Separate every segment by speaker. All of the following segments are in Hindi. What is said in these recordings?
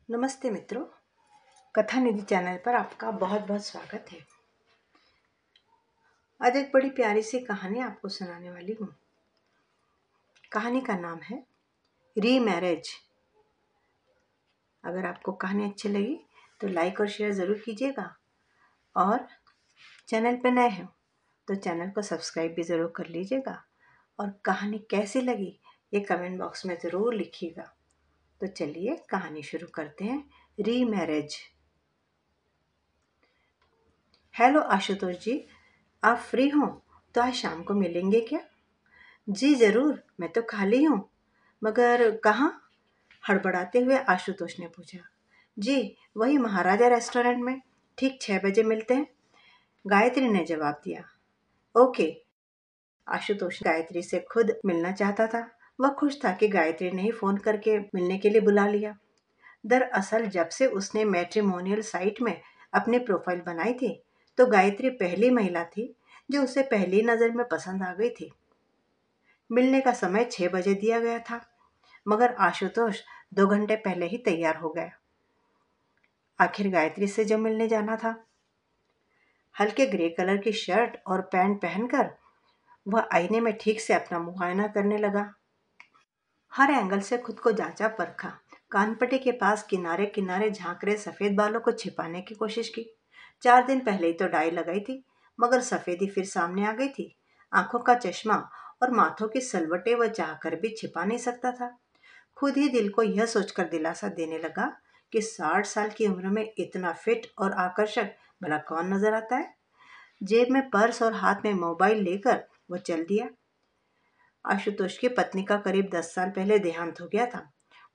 Speaker 1: नमस्ते मित्रों, कथा निधि चैनल पर आपका बहुत बहुत स्वागत है। आज एक बड़ी प्यारी सी कहानी आपको सुनाने वाली हूँ। कहानी का नाम है रीमैरिज। अगर आपको कहानी अच्छी लगी तो लाइक और शेयर ज़रूर कीजिएगा, और चैनल पर नए हैं तो चैनल को सब्सक्राइब भी ज़रूर कर लीजिएगा, और कहानी कैसी लगी ये कमेंट बॉक्स में ज़रूर लिखिएगा। तो चलिए कहानी शुरू करते हैं। रीमैरिज। हेलो आशुतोष जी, आप फ्री हो तो आज शाम को मिलेंगे क्या? जी ज़रूर, मैं तो खाली हूँ। मगर कहाँ? हड़बड़ाते हुए आशुतोष ने पूछा। जी, वही महाराजा रेस्टोरेंट में, ठीक 6 बजे मिलते हैं, गायत्री ने जवाब दिया। ओके। आशुतोष गायत्री से खुद मिलना चाहता था। वह खुश था कि गायत्री ने ही फ़ोन करके मिलने के लिए बुला लिया। दरअसल जब से उसने मैट्रिमोनियल साइट में अपनी प्रोफाइल बनाई थी, तो गायत्री पहली महिला थी जो उसे पहली नज़र में पसंद आ गई थी। मिलने का समय 6 बजे दिया गया था, मगर आशुतोष 2 घंटे पहले ही तैयार हो गया। आखिर गायत्री से जो मिलने जाना था। हल्के ग्रे कलर की शर्ट और पैंट पहनकर वह आईने में ठीक से अपना मुआयना करने लगा। हर एंगल से खुद को जांचा परखा। कानपट्टी के पास किनारे किनारे झांक रहे सफेद बालों को छिपाने की कोशिश की। 4 दिन पहले ही तो डाई लगाई थी, मगर सफेदी फिर सामने आ गई थी। आंखों का चश्मा और माथों की सलवटें वह चाहकर भी छिपा नहीं सकता था। खुद ही दिल को यह सोचकर दिलासा देने लगा कि 60 साल की उम्र में इतना फिट और आकर्षक भला कौन नजर आता है। जेब में पर्स और हाथ में मोबाइल लेकर वह चल दिया। आशुतोष की पत्नी का करीब 10 साल पहले देहांत हो गया था।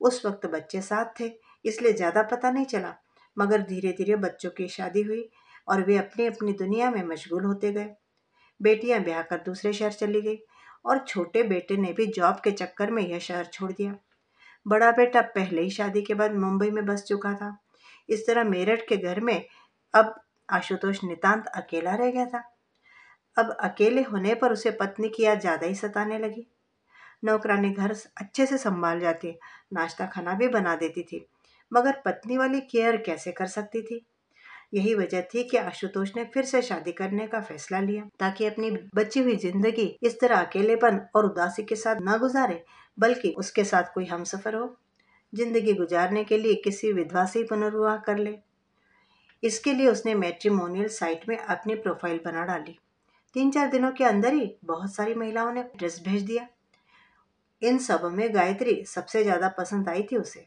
Speaker 1: उस वक्त बच्चे साथ थे, इसलिए ज़्यादा पता नहीं चला, मगर धीरे धीरे बच्चों की शादी हुई और वे अपनी अपनी दुनिया में मशगूल होते गए। बेटियां ब्याह कर दूसरे शहर चली गई, और छोटे बेटे ने भी जॉब के चक्कर में यह शहर छोड़ दिया। बड़ा बेटा पहले ही शादी के बाद मुंबई में बस चुका था। इस तरह मेरठ के घर में अब आशुतोष नितांत अकेला रह गया था। अब अकेले होने पर उसे पत्नी की याद ज़्यादा ही सताने लगी। नौकरानी घर अच्छे से संभाल जाती, नाश्ता खाना भी बना देती थी, मगर पत्नी वाली केयर कैसे कर सकती थी। यही वजह थी कि आशुतोष ने फिर से शादी करने का फैसला लिया, ताकि अपनी बची हुई जिंदगी इस तरह अकेलेपन और उदासी के साथ न गुजारे, बल्कि उसके साथ कोई हमसफर हो। जिंदगी गुजारने के लिए किसी विधवा से ही पुनर्विवाह कर ले। इसके लिए उसने मैट्रिमोनियल साइट में अपनी प्रोफाइल बना डाली। 3-4 दिनों के अंदर ही बहुत सारी महिलाओं ने एड्रेस भेज दिया। इन सब में गायत्री सबसे ज्यादा पसंद आई थी उसे।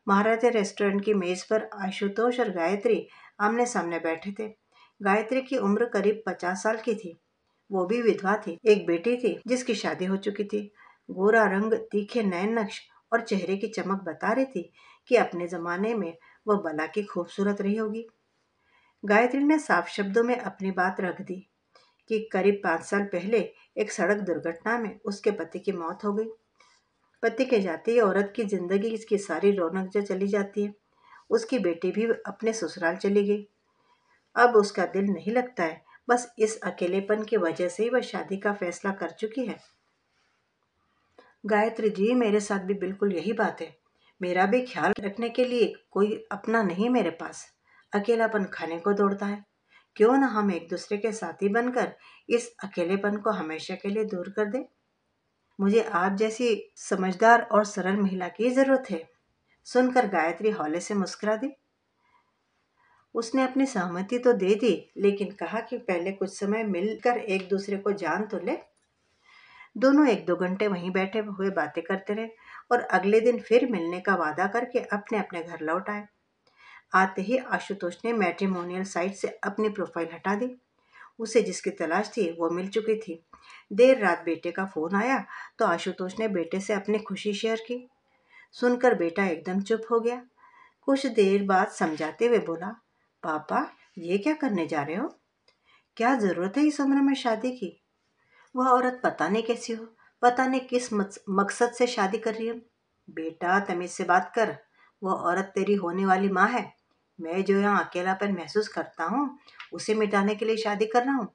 Speaker 1: महाराजा रेस्टोरेंट की मेज पर आशुतोष और गायत्री आमने सामने बैठे थे। गायत्री की उम्र करीब 50 साल की थी। वो भी विधवा थी। एक बेटी थी जिसकी शादी हो चुकी थी। गोरा रंग, तीखे नयन नक्श और चेहरे की चमक बता रही थी कि अपने जमाने में वह भला की खूबसूरत रही होगी। गायत्री ने साफ शब्दों में अपनी बात रख दी कि करीब 5 साल पहले एक सड़क दुर्घटना में उसके पति की मौत हो गई। पति के जाते ही औरत की जिंदगी की सारी रौनक जो चली जाती है। उसकी बेटी भी अपने ससुराल चली गई। अब उसका दिल नहीं लगता है। बस इस अकेलेपन की वजह से ही वह शादी का फैसला कर चुकी है। गायत्री जी, मेरे साथ भी बिल्कुल यही बात है। मेरा भी ख्याल रखने के लिए कोई अपना नहीं मेरे पास। अकेलापन खाने को दौड़ता है। क्यों ना हम एक दूसरे के साथी बनकर इस अकेलेपन को हमेशा के लिए दूर कर दें। मुझे आप जैसी समझदार और सरल महिला की जरूरत है। सुनकर गायत्री हौले से मुस्कुरा दी। उसने अपनी सहमति तो दे दी, लेकिन कहा कि पहले कुछ समय मिलकर एक दूसरे को जान तो ले। दोनों 1-2 घंटे वहीं बैठे हुए बातें करते रहे, और अगले दिन फिर मिलने का वादा करके अपने अपने घर लौट आए। आते ही आशुतोष ने मैट्रिमोनियल साइट से अपनी प्रोफाइल हटा दी। उसे जिसकी तलाश थी वो मिल चुकी थी। देर रात बेटे का फोन आया तो आशुतोष ने बेटे से अपनी खुशी शेयर की। सुनकर बेटा एकदम चुप हो गया। कुछ देर बाद समझाते हुए बोला, पापा, ये क्या करने जा रहे हो? क्या जरूरत है इस उम्र में शादी की? वह औरत पता नहीं कैसी हो, पता नहीं किस मकसद से शादी कर रही है। बेटा, तमीज से बात कर। वह औरत तेरी होने वाली माँ है। मैं जो यहाँ अकेलापन महसूस करता हूँ, उसे मिटाने के लिए शादी कर रहा हूँ।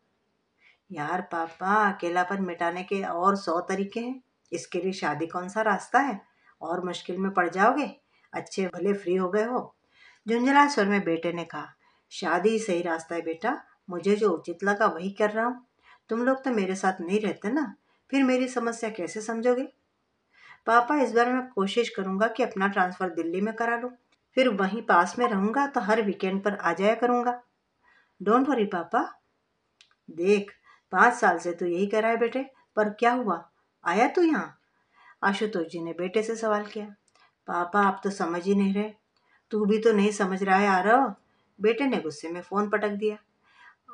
Speaker 1: यार पापा, अकेलापन मिटाने के और 100 तरीके हैं। इसके लिए शादी कौन सा रास्ता है? और मुश्किल में पड़ जाओगे। अच्छे भले फ्री हो गए हो। झुंझला स्वर में बेटे ने कहा, शादी ही सही रास्ता है बेटा, मुझे जो उचित लगा वही कर रहा हूँ। तुम लोग तो मेरे साथ नहीं रहते ना, फिर मेरी समस्या कैसे समझोगे? पापा, इस बार मैं कोशिश करूंगा कि अपना ट्रांसफर दिल्ली में करा लूं, फिर वहीं पास में रहूंगा तो हर वीकेंड पर आ जाया करूंगा। डोंट वरी पापा। देख, 5 साल से तो यही करा है बेटे, पर क्या हुआ, आया तू यहाँ? आशुतोष जी ने बेटे से सवाल किया। पापा, आप तो समझ ही नहीं रहे। तू भी तो नहीं समझ रहा है आरव, बेटे ने गुस्से में फोन पटक दिया।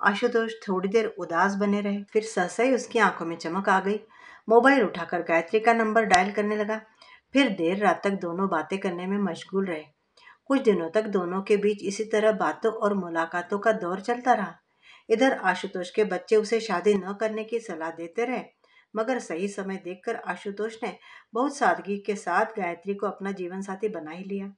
Speaker 1: आशुतोष थोड़ी देर उदास बने रहे, फिर सहसा ही उसकी आंखों में चमक आ गई। मोबाइल उठाकर गायत्री का नंबर डायल करने लगा। फिर देर रात तक दोनों बातें करने में मशगूल रहे। कुछ दिनों तक दोनों के बीच इसी तरह बातों और मुलाकातों का दौर चलता रहा। इधर आशुतोष के बच्चे उसे शादी न करने की सलाह देते रहे, मगर सही समय देखकर आशुतोष ने बहुत सादगी के साथ गायत्री को अपना जीवन साथी बना ही लिया।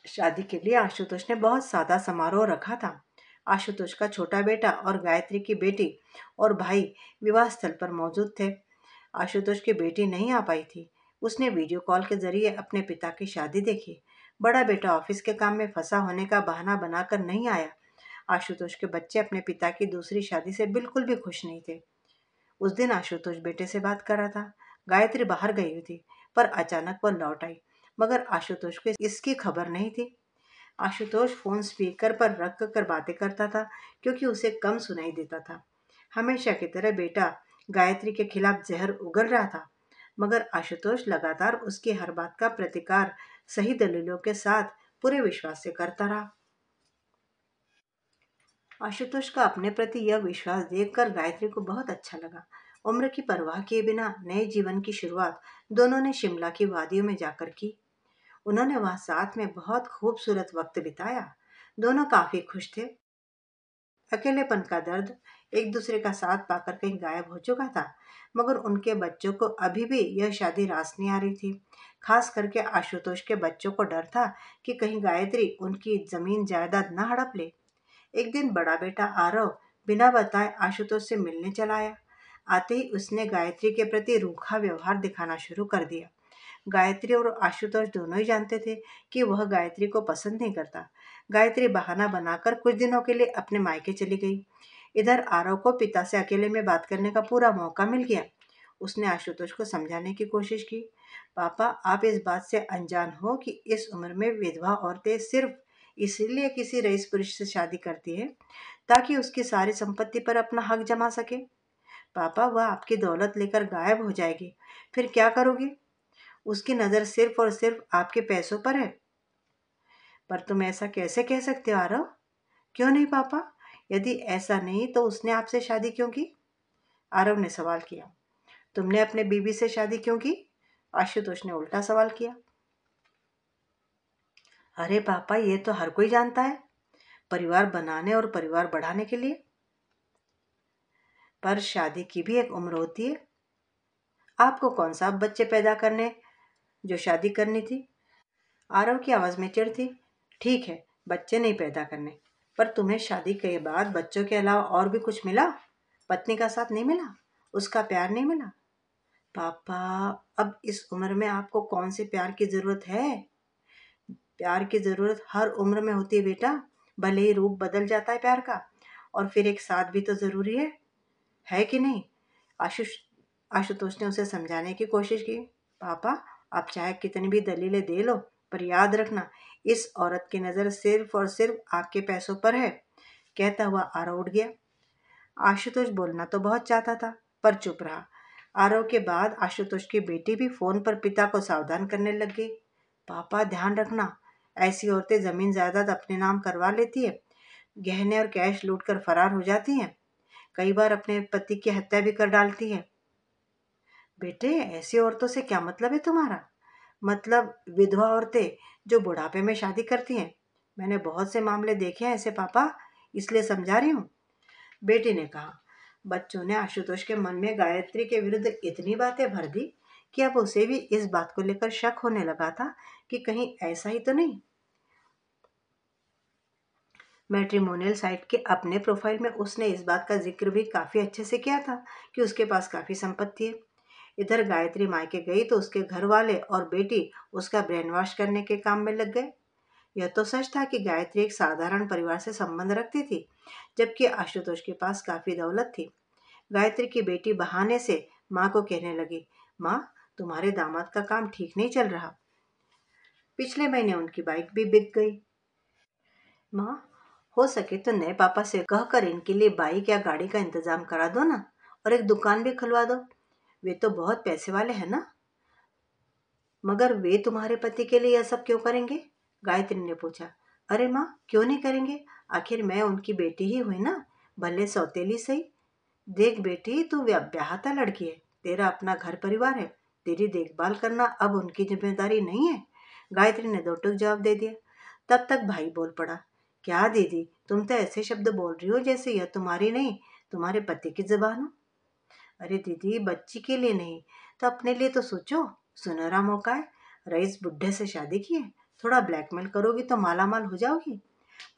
Speaker 1: शादी के लिए आशुतोष ने बहुत सादा समारोह रखा था। आशुतोष का छोटा बेटा और गायत्री की बेटी और भाई विवाह स्थल पर मौजूद थे। आशुतोष की बेटी नहीं आ पाई थी। उसने वीडियो कॉल के जरिए अपने पिता की शादी देखी। बड़ा बेटा ऑफिस के काम में फंसा होने का बहाना बनाकर नहीं आया। आशुतोष के बच्चे अपने पिता की दूसरी शादी से बिल्कुल भी खुश नहीं थे। उस दिन आशुतोष बेटे से बात कर रहा था। गायत्री बाहर गई हुई थी, पर अचानक वह लौट आई, मगर आशुतोष को इसकी खबर नहीं थी। आशुतोष फोन स्पीकर पर रख कर बातें करता था, क्योंकि उसे कम सुनाई देता था। हमेशा की तरह बेटा गायत्री के खिलाफ जहर उगल रहा था, मगर आशुतोष लगातार उसकी हर बात का प्रतिकार सही दलीलों के साथ पूरे विश्वास से करता रहा। आशुतोष का अपने प्रति यह विश्वास देखकर गायत्री को बहुत अच्छा लगा। उम्र की परवाह किए बिना नए जीवन की शुरुआत दोनों ने शिमला की वादियों में जाकर की। उन्होंने वहां साथ में बहुत खूबसूरत वक्त बिताया। दोनों काफी खुश थे। अकेलेपन का दर्द एक दूसरे का साथ पाकर कहीं गायब हो चुका था, मगर उनके बच्चों को अभी भी यह शादी रास नहीं आ रही थी। खास करके आशुतोष के बच्चों को डर था कि कहीं गायत्री उनकी जमीन जायदाद न हड़प ले। एक दिन बड़ा बेटा आरव बिना बताए आशुतोष से मिलने चला आया। आते ही उसने गायत्री के प्रति रूखा व्यवहार दिखाना शुरू कर दिया। गायत्री और आशुतोष दोनों ही जानते थे कि वह गायत्री को पसंद नहीं करता। गायत्री बहाना बनाकर कुछ दिनों के लिए अपने मायके चली गई। इधर आरव को पिता से अकेले में बात करने का पूरा मौका मिल गया। उसने आशुतोष को समझाने की कोशिश की। पापा, आप इस बात से अनजान हो कि इस उम्र में विधवा औरतें सिर्फ इसीलिए किसी रईस पुरुष से शादी करती है ताकि उसकी सारी संपत्ति पर अपना हक जमा सके। पापा, वह आपकी दौलत लेकर गायब हो जाएगी, फिर क्या करोगे? उसकी नज़र सिर्फ और सिर्फ आपके पैसों पर है। पर तुम ऐसा कैसे कह सकते हो आरव? क्यों नहीं पापा? यदि ऐसा नहीं तो उसने आपसे शादी क्यों की? आरव ने सवाल किया। तुमने अपने बीबी से शादी क्यों की? आशुतोष ने उल्टा सवाल किया। अरे पापा, ये तो हर कोई जानता है, परिवार बनाने और परिवार बढ़ाने के लिए। पर शादी की भी एक उम्र होती है। आपको कौन सा बच्चे पैदा करने जो शादी करनी थी? आरव की आवाज में चिढ़ थी। ठीक है, बच्चे नहीं पैदा करने, पर तुम्हें शादी के बाद बच्चों के अलावा और भी कुछ मिला? पत्नी का साथ नहीं मिला? उसका प्यार नहीं मिला? पापा, अब इस उम्र में आपको कौन से प्यार की जरूरत है? प्यार की जरूरत हर उम्र में होती है बेटा। भले ही रूप बदल जाता है प्यार का, और फिर एक साथ भी तो जरूरी है कि नहीं? आशुष आशुतोष ने उसे समझाने की कोशिश की। पापा, आप चाहे कितनी भी दलीलें दे लो, पर याद रखना, इस औरत की नज़र सिर्फ और सिर्फ आपके पैसों पर है। कहता हुआ आरव उठ गया। आशुतोष बोलना तो बहुत चाहता था, पर चुप रहा। आरव के बाद आशुतोष की बेटी भी फोन पर पिता को सावधान करने लग गई। पापा, ध्यान रखना, ऐसी औरतें जमीन जायदाद अपने नाम करवा लेती है, गहने और कैश लूट कर फरार हो जाती हैं, कई बार अपने पति की हत्या भी कर डालती हैं। बेटे, ऐसी औरतों से क्या मतलब है तुम्हारा? मतलब विधवा औरतें जो बुढ़ापे में शादी करती हैं। मैंने बहुत से मामले देखे हैं ऐसे पापा, इसलिए समझा रही हूँ, बेटी ने कहा। बच्चों ने आशुतोष के मन में गायत्री के विरुद्ध इतनी बातें भर दी कि अब उसे भी इस बात को लेकर शक होने लगा था कि कहीं ऐसा ही तो नहीं। मैट्रिमोनियल साइट के अपने प्रोफाइल में उसने इस बात का जिक्र भी काफ़ी अच्छे से किया था कि उसके पास काफ़ी संपत्ति है। इधर गायत्री मायके गई तो उसके घर वाले और बेटी उसका ब्रेन वॉश करने के काम में लग गए। यह तो सच था कि गायत्री एक साधारण परिवार से संबंध रखती थी, जबकि आशुतोष के पास काफी दौलत थी। गायत्री की बेटी बहाने से माँ को कहने लगी, माँ, तुम्हारे दामाद का काम ठीक नहीं चल रहा। पिछले महीने उनकी बाइक भी बिक गई। माँ, हो सके तो नए पापा से कहकर इनके लिए बाइक या गाड़ी का इंतजाम करा दो ना, और एक दुकान भी खुलवा दो। वे तो बहुत पैसे वाले हैं ना। मगर वे तुम्हारे पति के लिए यह सब क्यों करेंगे? गायत्री ने पूछा। अरे माँ, क्यों नहीं करेंगे? आखिर मैं उनकी बेटी ही हुई ना, भले सौतेली सही। देख बेटी, तू ब्याहता लड़की है, तेरा अपना घर परिवार है, तेरी देखभाल करना अब उनकी जिम्मेदारी नहीं है। गायत्री ने दो टूक जवाब दे दिया। तब तक भाई बोल पड़ा। क्या दीदी, तुम तो ऐसे शब्द बोल रही हो जैसे यह तुम्हारी नहीं, तुम्हारे पति की जुबान हो। अरे दीदी, बच्ची के लिए नहीं तो अपने लिए तो सोचो। सुनहरा मौका है, रईस बुढ़े से शादी की है, थोड़ा ब्लैकमेल करोगी तो माला माल हो जाओगी।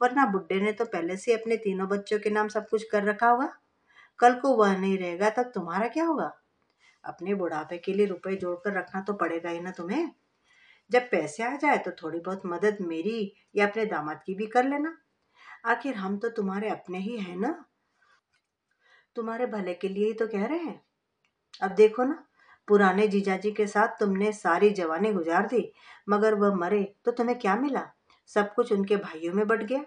Speaker 1: वरना बुढ़े ने तो पहले से अपने तीनों बच्चों के नाम सब कुछ कर रखा होगा। कल को वह नहीं रहेगा तब तुम्हारा क्या होगा? अपने बुढ़ापे के लिए रुपए जोड़कर रखना तो पड़ेगा ही ना तुम्हें। जब पैसे आ जाए तो थोड़ी बहुत मदद मेरी या अपने दामाद की भी कर लेना। आखिर हम तो तुम्हारे अपने ही हैं ना, तुम्हारे भले के लिए ही तो कह रहे हैं। अब देखो ना, पुराने जीजाजी के साथ तुमने सारी जवानी गुजार दी, मगर वह मरे तो तुम्हें क्या मिला? सब कुछ उनके भाइयों में बट गया।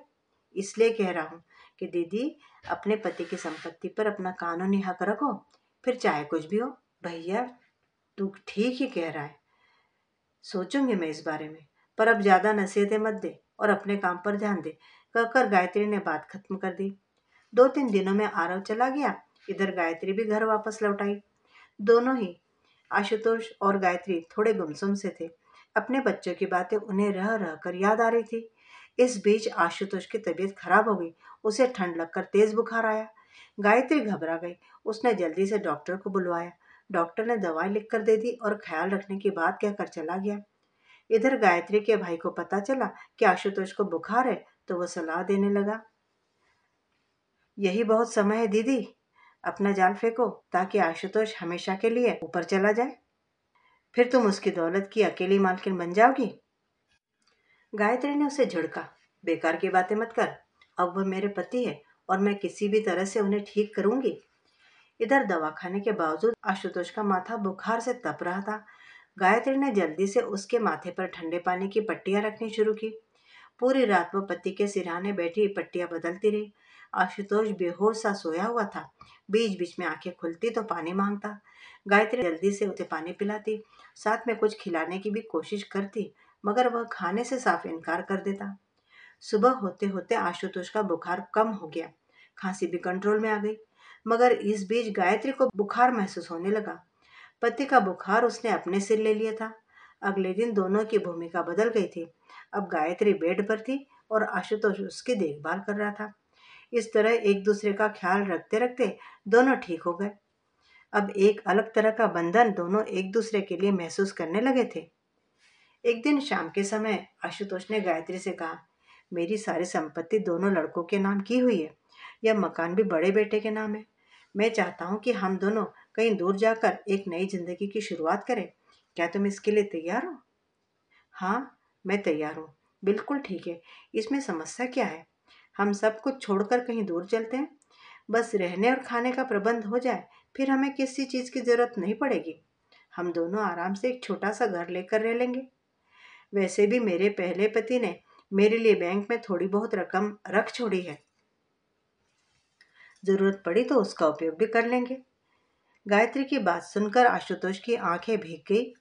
Speaker 1: इसलिए कह रहा हूँ कि दीदी, अपने पति की संपत्ति पर अपना कानूनी हक रखो, फिर चाहे कुछ भी हो। भैया, तू ठीक ही कह रहा है, सोचूंगी मैं इस बारे में, पर अब ज्यादा नसीहतें मत दे और अपने काम पर ध्यान दे। कहकर गायत्री ने बात खत्म कर दी। 2-3 दिनों में आरव चला गया। इधर गायत्री भी घर वापस लौट आई। दोनों ही, आशुतोष और गायत्री, थोड़े गुमसुम से थे। अपने बच्चों की बातें उन्हें रह रह कर याद आ रही थी। इस बीच आशुतोष की तबीयत खराब हो गई। उसे ठंड लगकर तेज बुखार आया। गायत्री घबरा गई। उसने जल्दी से डॉक्टर को बुलवाया। डॉक्टर ने दवाई लिखकर दे दी और ख्याल रखने की बात कहकर चला गया। इधर गायत्री के भाई को पता चला कि आशुतोष को बुखार है, तो वो सलाह देने लगा। यही बहुत समय है दीदी, अपना जाल फेंको ताकि आशुतोष हमेशा के लिए ऊपर चला जाए। फिर तुम उसकी दौलत की अकेली मालकिन बन जाओगी। गायत्री ने उसे झिड़का। बेकार की बातें मत कर। अब वह मेरे पति है और मैं किसी भी तरह से उन्हें ठीक करूंगी। इधर दवा खाने के बावजूद आशुतोष का माथा बुखार से तप रहा था। गायत्री ने जल्दी से उसके माथे पर ठंडे पानी की पट्टियां रखनी शुरू की। पूरी रात वो पति के सिरहाने बैठी पट्टियां बदलती रही। आशुतोष बेहोश सा सोया हुआ था। बीच बीच में आंखें खुलती तो पानी मांगता। गायत्री जल्दी से उसे पानी पिलाती, साथ में कुछ खिलाने की भी कोशिश करती, मगर वह खाने से साफ इनकार कर देता। सुबह होते होते आशुतोष का बुखार कम हो गया। खांसी भी कंट्रोल में आ गई। मगर इस बीच गायत्री को बुखार महसूस होने लगा। पति का बुखार उसने अपने सिर ले लिया था। अगले दिन दोनों की भूमिका बदल गई थी। अब गायत्री बेड पर थी और आशुतोष उसकी देखभाल कर रहा था। इस तरह एक दूसरे का ख्याल रखते रखते दोनों ठीक हो गए। अब एक अलग तरह का बंधन दोनों एक दूसरे के लिए महसूस करने लगे थे। एक दिन शाम के समय आशुतोष ने गायत्री से कहा, मेरी सारी संपत्ति दोनों लड़कों के नाम की हुई है। यह मकान भी बड़े बेटे के नाम है। मैं चाहता हूँ कि हम दोनों कहीं दूर जाकर एक नई जिंदगी की शुरुआत करें। क्या तुम इसके लिए तैयार हो? हाँ, मैं तैयार हूँ। बिल्कुल ठीक है। इसमें समस्या क्या है? हम सब कुछ छोड़कर कहीं दूर चलते हैं। बस रहने और खाने का प्रबंध हो जाए, फिर हमें किसी चीज की जरूरत नहीं पड़ेगी। हम दोनों आराम से एक छोटा सा घर लेकर रह लेंगे। वैसे भी मेरे पहले पति ने मेरे लिए बैंक में थोड़ी बहुत रकम रख छोड़ी है। जरूरत पड़ी तो उसका उपयोग भी कर लेंगे। गायत्री की बात सुनकर आशुतोष की आंखें भीग गई।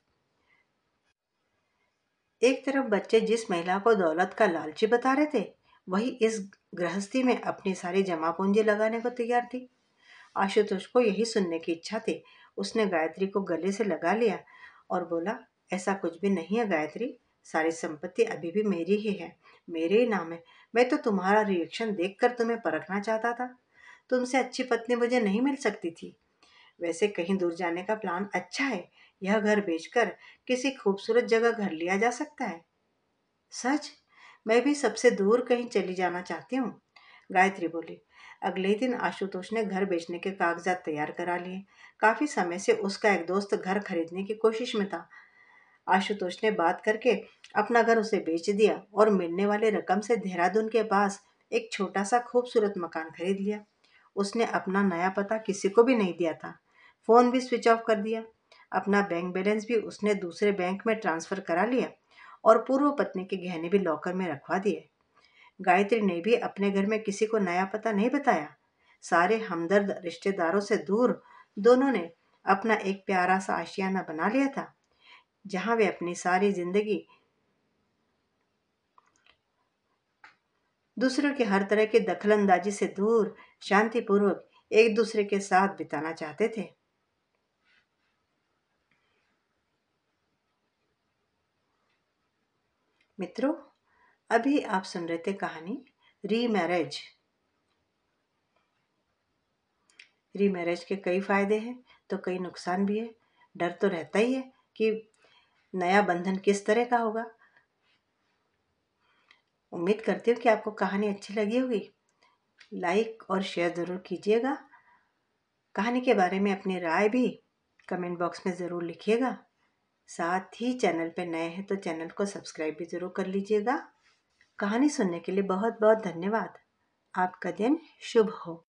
Speaker 1: एक तरफ बच्चे जिस महिला को दौलत का लालची बता रहे थे, वही इस गृहस्थी में अपनी सारी जमा पूंजी लगाने को तैयार थी। आशुतोष को यही सुनने की इच्छा थी। उसने गायत्री को गले से लगा लिया और बोला, ऐसा कुछ भी नहीं है गायत्री, सारी संपत्ति अभी भी मेरी ही है, मेरे ही नाम है। मैं तो तुम्हारा रिएक्शन देखकर तुम्हें परखना चाहता था। तुमसे अच्छी पत्नी मुझे नहीं मिल सकती थी। वैसे कहीं दूर जाने का प्लान अच्छा है। यह घर बेचकर किसी खूबसूरत जगह घर लिया जा सकता है। सच? मैं भी सबसे दूर कहीं चली जाना चाहती हूँ, गायत्री बोली। अगले ही दिन आशुतोष ने घर बेचने के कागजात तैयार करा लिए। काफी समय से उसका एक दोस्त घर खरीदने की कोशिश में था। आशुतोष ने बात करके अपना घर उसे बेच दिया और मिलने वाले रकम से देहरादून के पास एक छोटा सा खूबसूरत मकान खरीद लिया। उसने अपना नया पता किसी को भी नहीं दिया था। फोन भी स्विच ऑफ कर दिया। अपना बैंक बैलेंस भी उसने दूसरे बैंक में ट्रांसफर करा लिया और पूर्व पत्नी के गहने भी लॉकर में रखवा दिए। गायत्री ने भी अपने घर में किसी को नया पता नहीं बताया। सारे हमदर्द रिश्तेदारों से दूर दोनों ने अपना एक प्यारा सा आशियाना बना लिया था, जहां वे अपनी सारी जिंदगी दूसरों की हर तरह की दखलंदाजी से दूर शांतिपूर्वक एक दूसरे के साथ बिताना चाहते थे। मित्रों, अभी आप सुन रहे थे कहानी रीमैरिज। रीमैरिज के कई फायदे हैं तो कई नुकसान भी है। डर तो रहता ही है कि नया बंधन किस तरह का होगा। उम्मीद करती हूँ कि आपको कहानी अच्छी लगी होगी। लाइक और शेयर ज़रूर कीजिएगा। कहानी के बारे में अपनी राय भी कमेंट बॉक्स में ज़रूर लिखिएगा। साथ ही चैनल पे नए हैं तो चैनल को सब्सक्राइब भी ज़रूर कर लीजिएगा। कहानी सुनने के लिए बहुत बहुत धन्यवाद। आपका दिन शुभ हो।